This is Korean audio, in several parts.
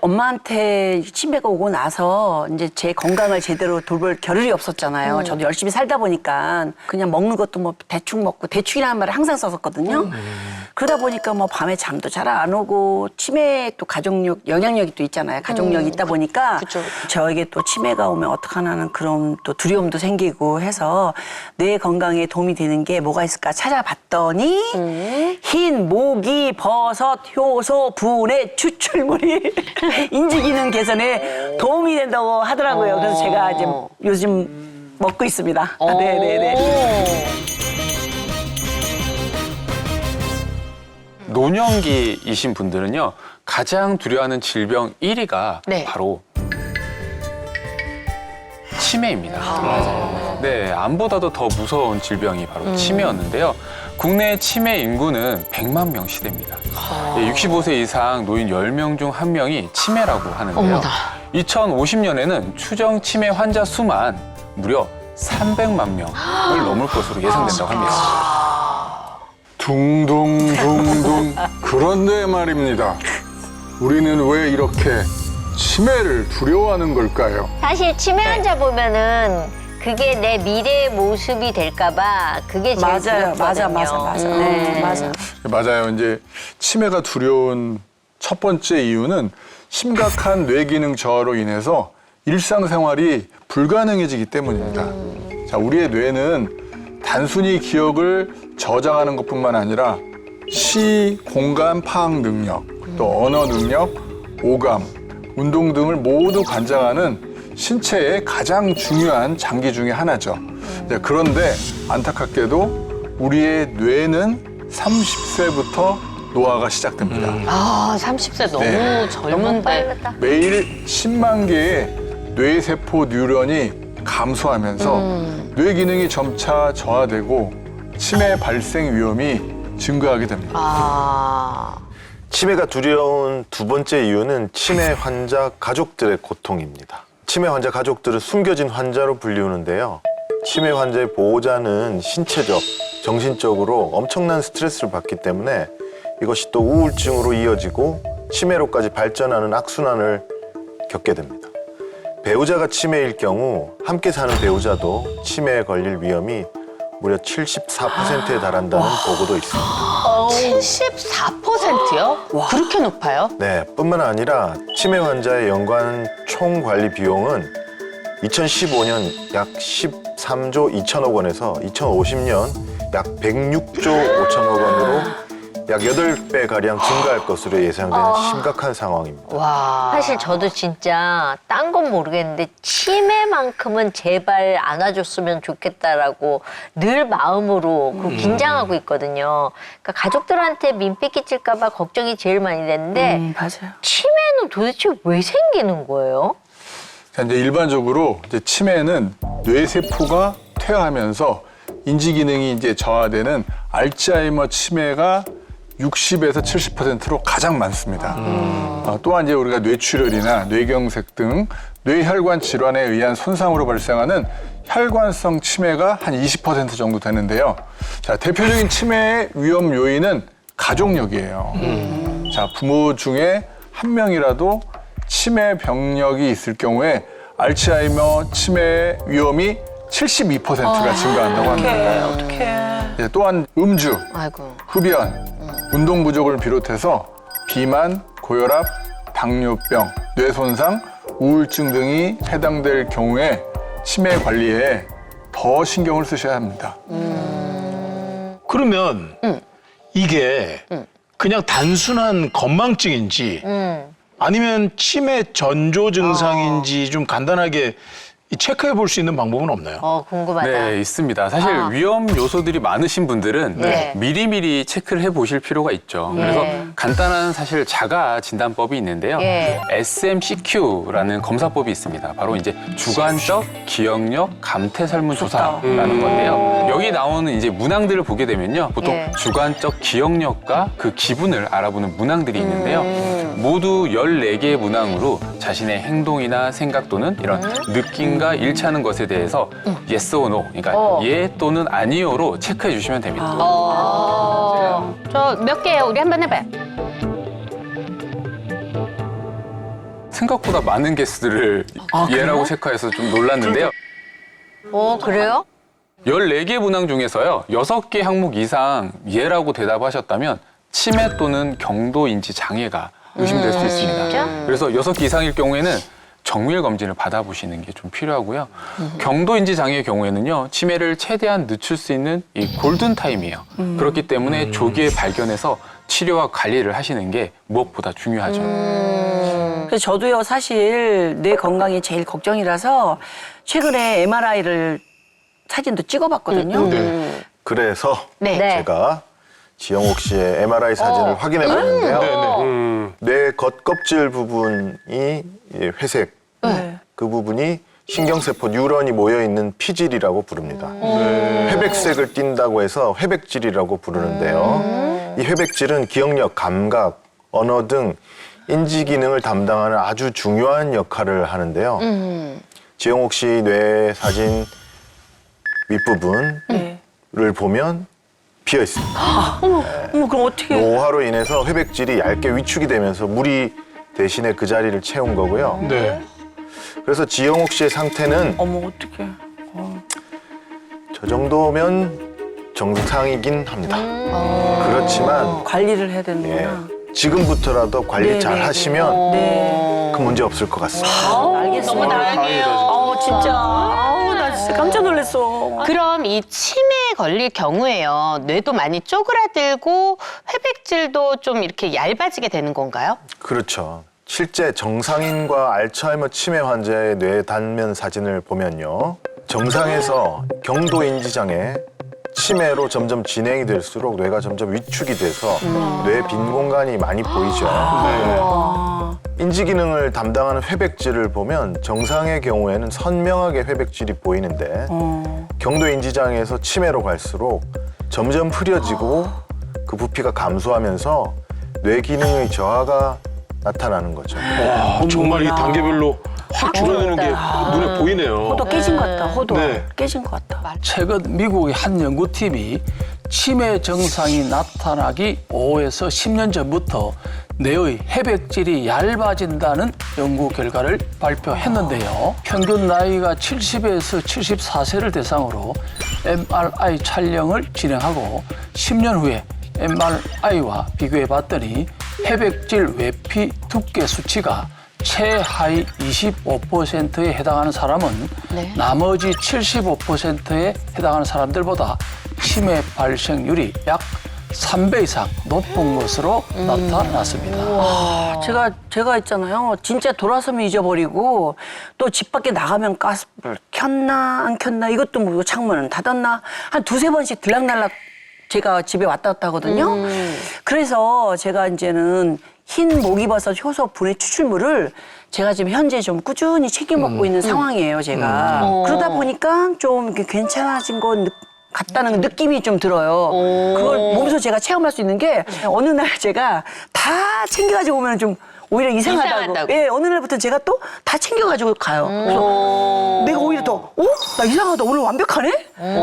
엄마한테 치매가 오고 나서 이제 제 건강을 제대로 돌볼 겨를이 없었잖아요. 저도 열심히 살다 보니까 그냥 먹는 것도 뭐 대충 먹고 대충이라는 말을 항상 썼었거든요. 그러다 보니까 뭐 밤에 잠도 잘 안 오고 치매 또 가족력, 영향력이 또 있잖아요. 가족력이 있다 보니까 그쵸. 저에게 또 치매가 오면 어떡하나 하는 그런 또 두려움도 생기고 해서 뇌 건강에 도움이 되는 게 뭐가 있을까 찾아봤더니 흰 모기, 버섯, 효소, 분해, 추출물이 인지 기능 개선에 도움이 된다고 하더라고요. 그래서 제가 이제 요즘 먹고 있습니다. 네네네. 노년기이신 분들은요, 가장 두려워하는 질병 1위가 네. 바로 치매입니다. 맞아요. 네, 암보다도 더 무서운 질병이 바로 치매였는데요. 국내 치매 인구는 100만 명 시대입니다. 65세 이상 노인 10명 중 1명이 치매라고 하는데요. 어머나. 2050년에는 추정 치매 환자 수만 무려 300만 명을 넘을 것으로 예상된다고 합니다. 둥둥둥둥. 그런데 말입니다. 우리는 왜 이렇게 치매를 두려워하는 걸까요? 사실 치매 환자 보면은 그게 내 미래의 모습이 될까봐 그게 제일 맞아요. 두렵거든요. 맞아. 네, 맞아. 맞아요. 이제 치매가 두려운 첫 번째 이유는 심각한 뇌기능 저하로 인해서 일상생활이 불가능해지기 때문입니다. 자, 우리의 뇌는 단순히 기억을 저장하는 것뿐만 아니라 시, 공간 파악 능력, 또 언어 능력, 오감, 운동 등을 모두 관장하는 신체의 가장 중요한 장기 중에 하나죠. 그런데 안타깝게도 우리의 뇌는 30세부터 노화가 시작됩니다. 아, 30세 너무 네. 젊은데. 빠르다. 매일 10만 개의 뇌세포 뉴런이 감소하면서 뇌 기능이 점차 저하되고 치매 발생 위험이 증가하게 됩니다. 아. 치매가 두려운 두 번째 이유는 치매 환자 가족들의 고통입니다. 치매 환자 가족들은 숨겨진 환자로 불리우는데요. 치매 환자의 보호자는 신체적, 정신적으로 엄청난 스트레스를 받기 때문에 이것이 또 우울증으로 이어지고 치매로까지 발전하는 악순환을 겪게 됩니다. 배우자가 치매일 경우 함께 사는 배우자도 치매에 걸릴 위험이 무려 74%에 달한다는 보고도 있습니다. 74%요? 그렇게 높아요? 네, 뿐만 아니라 치매 환자의 연간 총 관리 비용은 2015년 약 13조 2천억 원에서 2050년 약 106조 5천억 원으로 약 8배가량 증가할 것으로 예상되는 심각한 상황입니다. 와. 사실 저도 진짜 딴 건 모르겠는데 치매만큼은 제발 안아줬으면 좋겠다라고 늘 마음으로 그 긴장하고 있거든요. 그러니까 가족들한테 민폐 끼칠까 봐 걱정이 제일 많이 되는데 맞아요. 치매는 도대체 왜 생기는 거예요? 자, 이제 일반적으로 이제 치매는 뇌세포가 퇴화하면서 인지 기능이 이제 저하되는 알츠하이머 치매가 60에서 70%로 가장 많습니다. 또한 이제 우리가 뇌출혈이나 뇌경색 등 뇌혈관 질환에 의한 손상으로 발생하는 혈관성 치매가 한 20% 정도 되는데요. 자, 대표적인 치매의 위험 요인은 가족력이에요. 자, 부모 중에 한 명이라도 치매 병력이 있을 경우에 알츠하이머 치매 위험이 72%가 증가한다고 합니다. 어떡해. 또한 음주, 아이고. 흡연, 운동 부족을 비롯해서 비만, 고혈압, 당뇨병, 뇌손상, 우울증 등이 해당될 경우에 치매 관리에 더 신경을 쓰셔야 합니다. 그러면 이게 그냥 단순한 건망증인지 아니면 치매 전조 증상인지 좀 간단하게 체크해 볼 수 있는 방법은 없나요? 궁금하다. 네, 있습니다. 사실 위험 요소들이 많으신 분들은 네. 미리미리 체크를 해보실 필요가 있죠. 그래서 간단한 사실 자가 진단법이 있는데요. 예. SMCQ라는 검사법이 있습니다. 바로 이제 주관적 기억력 감퇴 설문조사라는 건데요. 여기 나오는 이제 문항들을 보게 되면요. 보통 예. 주관적 기억력과 그 기분을 알아보는 문항들이 있는데요. 모두 14개의 문항으로 자신의 행동이나 생각 또는 이런 느낌과 일치하는 것에 대해서 yes or no, 그러니까 예 또는 아니요로 체크해 주시면 됩니다. 저 몇 개요? 우리 한번 해봐요. 생각보다 많은 게스트를 예라고 체크해서 좀 놀랐는데요. 그래요? 14개 문항 중에서요, 6개 항목 이상 예라고 대답하셨다면 치매 또는 경도인지 장애가 의심될 수 있습니다. 진짜? 그래서 6개 이상일 경우에는 정밀 검진을 받아보시는 게 좀 필요하고요. 경도인지 장애의 경우에는요, 치매를 최대한 늦출 수 있는 이 골든 타임이에요. 그렇기 때문에 조기에 발견해서 치료와 관리를 하시는 게 무엇보다 중요하죠. 그래서 저도요, 사실 내 건강이 제일 걱정이라서 최근에 MRI를 사진도 찍어봤거든요. 그래서 네. 제가 지영옥 씨의 MRI 사진을 확인해 봤는데요. 뇌 겉껍질 부분이 회색, 그 부분이 신경세포 뉴런이 모여있는 피질이라고 부릅니다. 회백색을 띈다고 해서 회백질이라고 부르는데요. 이 회백질은 기억력, 감각, 언어 등 인지 기능을 담당하는 아주 중요한 역할을 하는데요. 지영옥 씨 뇌 사진 윗부분을 보면 비어 있습니다. 어머, 그럼 어떻게? 노화로 인해서 회백질이 얇게 위축이 되면서 물이 대신에 그 자리를 채운 거고요. 네. 그래서 지영옥 씨의 상태는 어머, 어떡해. 저 정도면 정상이긴 합니다. 그렇지만 관리를 해야 되는구나. 예, 지금부터라도 관리 네, 잘 네, 하시면 네. 큰 문제 없을 것 같습니다. 알겠어. 너무 다행이에요. 진짜. 나 진짜 깜짝 놀랐어. 그럼 이 치매에 걸릴 경우에요. 뇌도 많이 쪼그라들고 회백질도 좀 이렇게 얇아지게 되는 건가요? 그렇죠. 실제 정상인과 알츠하이머 치매 환자의 뇌 단면 사진을 보면요. 정상에서 경도인지 장애, 치매로 점점 진행이 될수록 뇌가 점점 위축이 돼서 뇌 빈 공간이 많이 보이죠. 인지 기능을 담당하는 회백질을 보면 정상의 경우에는 선명하게 회백질이 보이는데 경도인지 장애에서 치매로 갈수록 점점 흐려지고 그 부피가 감소하면서 뇌 기능의 저하가 나타나는 거죠. 와, 정말 이 단계별로 확 줄어드는 게 눈에 보이네요. 호도 깨진 것 같다. 호도 네. 깨진 것 같다. 최근 미국의 한 연구팀이 치매 증상이 나타나기 5에서 10년 전부터 뇌의 회백질이 얇아진다는 연구 결과를 발표했는데요. 평균 나이가 70에서 74세를 대상으로 MRI 촬영을 진행하고 10년 후에 MRI와 비교해 봤더니 회백질 외피 두께 수치가 최하위 25%에 해당하는 사람은 나머지 75%에 해당하는 사람들보다 치매 발생률이 약 3배 이상 높은 것으로 나타났습니다. 제가 있잖아요. 진짜 돌아서면 잊어버리고 또 집 밖에 나가면 가스불 켰나 안 켰나 이것도 모르고 창문은 닫았나 한 두세 번씩 들락날락 제가 집에 왔다 갔다 하거든요. 그래서 제가 이제는 흰 목이버섯 효소 분해 추출물을 제가 지금 현재 좀 꾸준히 챙겨 먹고 있는 상황이에요, 제가. 그러다 보니까 좀 이렇게 괜찮아진 것 같다는 느낌이 좀 들어요. 그걸 몸소 제가 체험할 수 있는 게 어느 날 제가 다 챙겨가지고 오면 좀 오히려 이상하다고. 예, 어느 날부터 제가 또 다 챙겨가지고 가요. 그래서 내가 오히려 더, 나 이상하다. 오늘 완벽하네?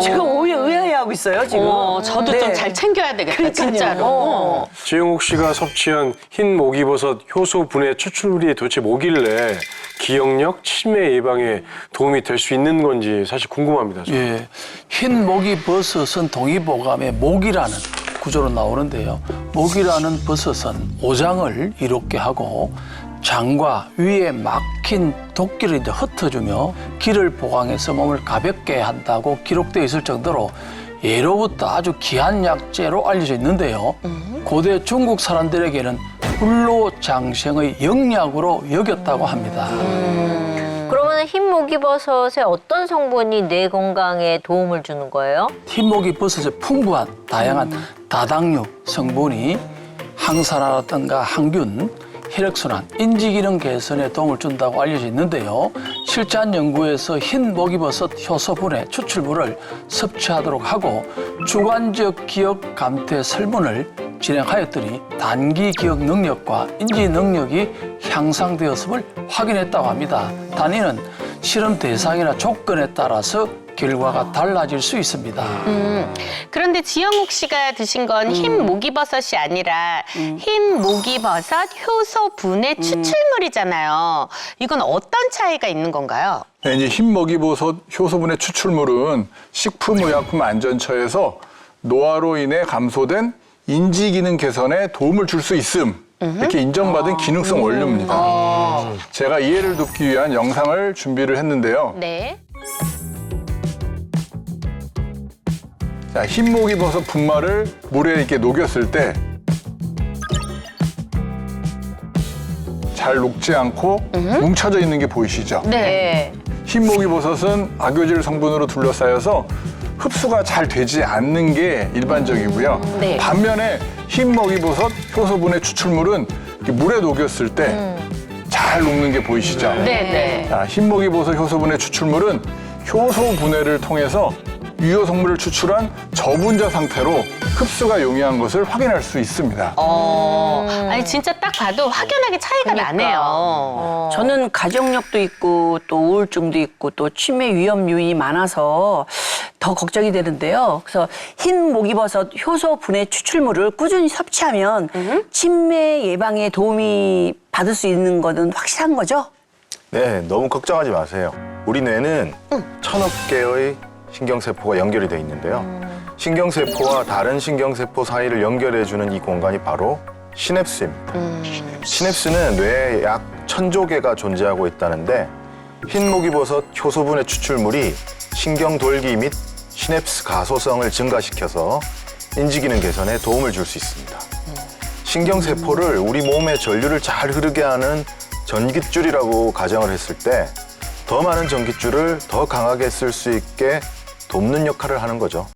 제가 오히려 의아해하고 있어요, 지금. 저도 네. 좀 잘 챙겨야 되겠다, 그러니까요. 진짜로. 지영옥 씨가 섭취한 흰 목이버섯 효소 분해 추출물이 도대체 뭐길래 기억력, 치매 예방에 도움이 될 수 있는 건지 사실 궁금합니다. 저는. 예, 흰 모기 버섯은 동의보감의 목이라는 구조로 나오는데요. 목이라는 버섯은 오장을 이롭게 하고 장과 위에 막힌 독기를 이제 흩어주며 기를 보강해서 몸을 가볍게 한다고 기록되어 있을 정도로 예로부터 아주 귀한 약재로 알려져 있는데요. 고대 중국 사람들에게는 불로장생의 영약으로 여겼다고 합니다. 그러면 흰목이버섯의 어떤 성분이 뇌 건강에 도움을 주는 거예요? 흰목이 버섯에 풍부한 다양한 다당류 성분이 항산화라든가 항균, 혈액순환, 인지기능 개선에 도움을 준다고 알려져 있는데요. 실제 한 연구에서 흰 목이버섯 효소분해 추출물을 섭취하도록 하고 주관적 기억 감퇴 설문을 진행하였더니 단기 기억 능력과 인지 능력이 향상되었음을 확인했다고 합니다. 단위는 실험 대상이나 조건에 따라서 결과가 달라질 수 있습니다. 그런데 지영욱 씨가 드신 건 흰 목이버섯이 아니라 흰 목이버섯 효소 분해 추출물이잖아요. 이건 어떤 차이가 있는 건가요? 네, 이제 흰먹이버섯 효소분해 추출물은 식품의약품안전처에서 노화로 인해 감소된 인지 기능 개선에 도움을 줄 수 있음. 이렇게 인정받은 기능성 원료입니다. 제가 이해를 돕기 위한 영상을 준비를 했는데요. 네. 자, 흰목이버섯 분말을 물에 이렇게 녹였을 때 잘 녹지 않고 뭉쳐져 있는 게 보이시죠? 네. 흰목이버섯은 악효질 성분으로 둘러싸여서 흡수가 잘 되지 않는 게 일반적이고요. 네. 반면에 흰먹이버섯 효소분해 추출물은 이렇게 물에 녹였을 때 잘 녹는 게 보이시죠? 네네. 자, 흰먹이버섯 효소분해 추출물은 효소 분해를 통해서 유효 성분을 추출한 저분자 상태로 흡수가 용이한 것을 확인할 수 있습니다. 아니 진짜 딱 봐도 확연하게 차이가 나네요. 저는 가족력도 있고 또 우울증도 있고 또 치매 위험 요인이 많아서 더 걱정이 되는데요. 그래서 흰 목이버섯 효소 분해 추출물을 꾸준히 섭취하면 치매 예방에 도움이 받을 수 있는 거는 확실한 거죠? 네, 너무 걱정하지 마세요. 우리 뇌는 1000억 개의 신경세포가 연결이 돼 있는데요. 신경세포와 다른 신경세포 사이를 연결해주는 이 공간이 바로 시냅스입니다. 시냅스는 뇌에 약 1000조 개가 존재하고 있다는데 흰목이버섯 효소분해 추출물이 신경돌기 및 시냅스 가소성을 증가시켜서 인지기능 개선에 도움을 줄 수 있습니다. 신경세포를 우리 몸의 전류를 잘 흐르게 하는 전깃줄이라고 가정을 했을 때 더 많은 전깃줄을 더 강하게 쓸 수 있게 돕는 역할을 하는 거죠.